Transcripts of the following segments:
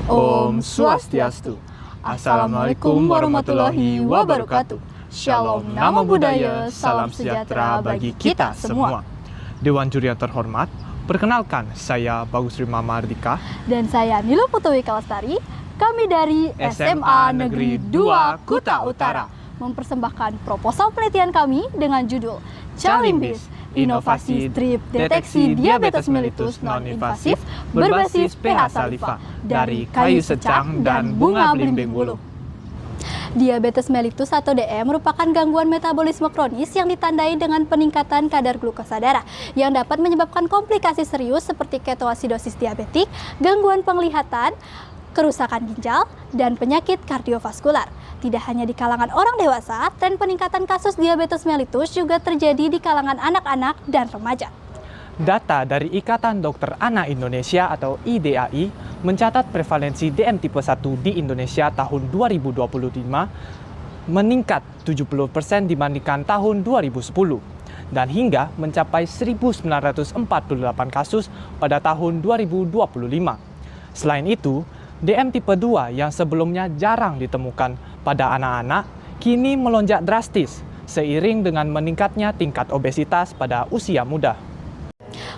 Om Swastiastu. Assalamualaikum warahmatullahi wabarakatuh. Shalom, nama budaya, salam sejahtera bagi kita semua. Dewan Juri yang terhormat, perkenalkan saya Bagus Rima Mardika. Dan saya Nilo Putuwi Kalastari. Kami dari SMA Negeri 2 Kuta Utara mempersembahkan proposal penelitian kami dengan judul Chalimbis, Inovasi Strip Deteksi Diabetes Mellitus Non-Invasif berbasis pH saliva dari kayu secang dan bunga belimbing bulu. Diabetes mellitus atau DM merupakan gangguan metabolisme kronis yang ditandai dengan peningkatan kadar glukosa darah yang dapat menyebabkan komplikasi serius seperti ketoasidosis diabetik, gangguan penglihatan, kerusakan ginjal, dan penyakit kardiovaskular. Tidak hanya di kalangan orang dewasa, tren peningkatan kasus diabetes mellitus juga terjadi di kalangan anak-anak dan remaja. Data dari Ikatan Dokter Anak Indonesia atau IDAI mencatat prevalensi DM tipe 1 di Indonesia tahun 2025 meningkat 70% dibandingkan tahun 2010 dan hingga mencapai 1.948 kasus pada tahun 2025. Selain itu, DM tipe 2 yang sebelumnya jarang ditemukan pada anak-anak kini melonjak drastis seiring dengan meningkatnya tingkat obesitas pada usia muda.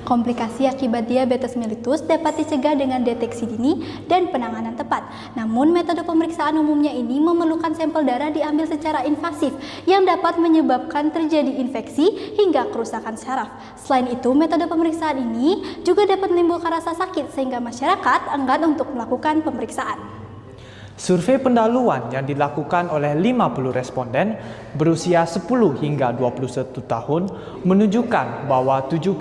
Komplikasi akibat diabetes mellitus dapat dicegah dengan deteksi dini dan penanganan tepat. Namun metode pemeriksaan umumnya ini memerlukan sampel darah diambil secara invasif yang dapat menyebabkan terjadi infeksi hingga kerusakan saraf. Selain itu, metode pemeriksaan ini juga dapat menimbulkan rasa sakit sehingga masyarakat enggan untuk melakukan pemeriksaan. Survei pendahuluan yang dilakukan oleh 50 responden berusia 10 hingga 21 tahun menunjukkan bahwa 71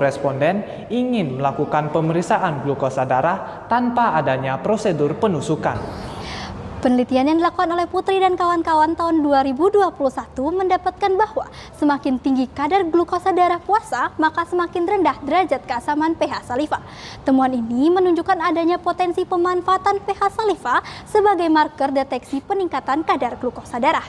responden ingin melakukan pemeriksaan glukosa darah tanpa adanya prosedur penusukan. Penelitian yang dilakukan oleh Putri dan kawan-kawan tahun 2021 mendapatkan bahwa semakin tinggi kadar glukosa darah puasa, maka semakin rendah derajat keasaman pH saliva. Temuan ini menunjukkan adanya potensi pemanfaatan pH saliva sebagai marker deteksi peningkatan kadar glukosa darah.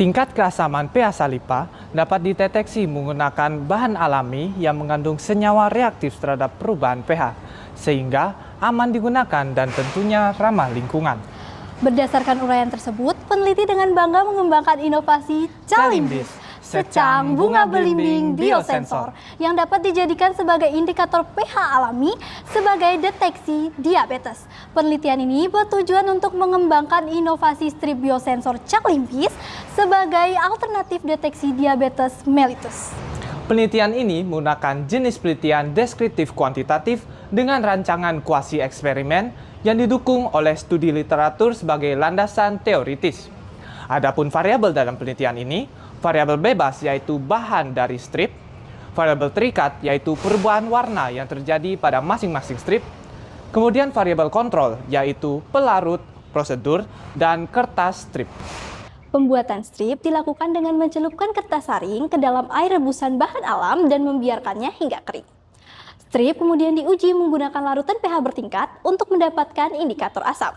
Tingkat keasaman pH saliva dapat dideteksi menggunakan bahan alami yang mengandung senyawa reaktif terhadap perubahan pH, sehingga aman digunakan dan tentunya ramah lingkungan. Berdasarkan uraian tersebut, peneliti dengan bangga mengembangkan inovasi Chalimbis, secang bunga belimbing biosensor, yang dapat dijadikan sebagai indikator pH alami sebagai deteksi diabetes. Penelitian ini bertujuan untuk mengembangkan inovasi strip biosensor Chalimbis sebagai alternatif deteksi diabetes mellitus. Penelitian ini menggunakan jenis penelitian deskriptif kuantitatif dengan rancangan kuasi eksperimen yang didukung oleh studi literatur sebagai landasan teoritis. Adapun variabel dalam penelitian ini, variabel bebas yaitu bahan dari strip, variabel terikat yaitu perubahan warna yang terjadi pada masing-masing strip, kemudian variabel kontrol yaitu pelarut, prosedur, dan kertas strip. Pembuatan strip dilakukan dengan mencelupkan kertas saring ke dalam air rebusan bahan alam dan membiarkannya hingga kering. Strip kemudian diuji menggunakan larutan pH bertingkat untuk mendapatkan indikator asam.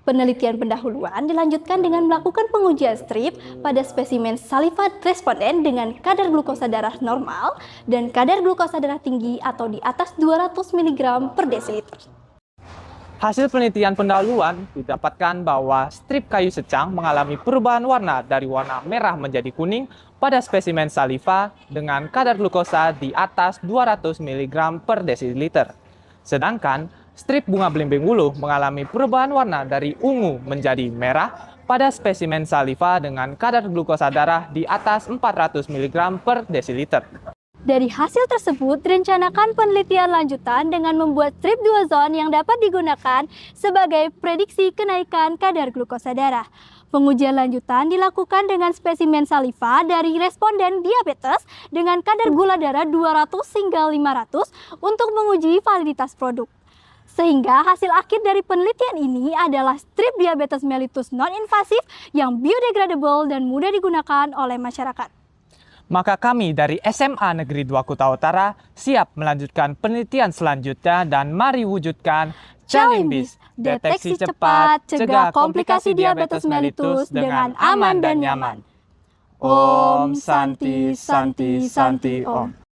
Penelitian pendahuluan dilanjutkan dengan melakukan pengujian strip pada spesimen saliva responden dengan kadar glukosa darah normal dan kadar glukosa darah tinggi atau di atas 200 mg per desiliter. Hasil penelitian pendahuluan didapatkan bahwa strip kayu secang mengalami perubahan warna dari warna merah menjadi kuning pada spesimen saliva dengan kadar glukosa di atas 200 mg per desiliter. Sedangkan strip bunga belimbing bulu mengalami perubahan warna dari ungu menjadi merah pada spesimen saliva dengan kadar glukosa darah di atas 400 mg per desiliter. Dari hasil tersebut, direncanakan penelitian lanjutan dengan membuat strip duazon yang dapat digunakan sebagai prediksi kenaikan kadar glukosa darah. Pengujian lanjutan dilakukan dengan spesimen saliva dari responden diabetes dengan kadar gula darah 200 hingga 500 untuk menguji validitas produk. Sehingga hasil akhir dari penelitian ini adalah strip diabetes mellitus non-invasif yang biodegradable dan mudah digunakan oleh masyarakat. Maka kami dari SMA Negeri 2 Kuta Utara siap melanjutkan penelitian selanjutnya dan mari wujudkan Chalimbis, deteksi cepat, cegah komplikasi diabetes mellitus dengan aman dan nyaman. Om Santi Santi Santi Om.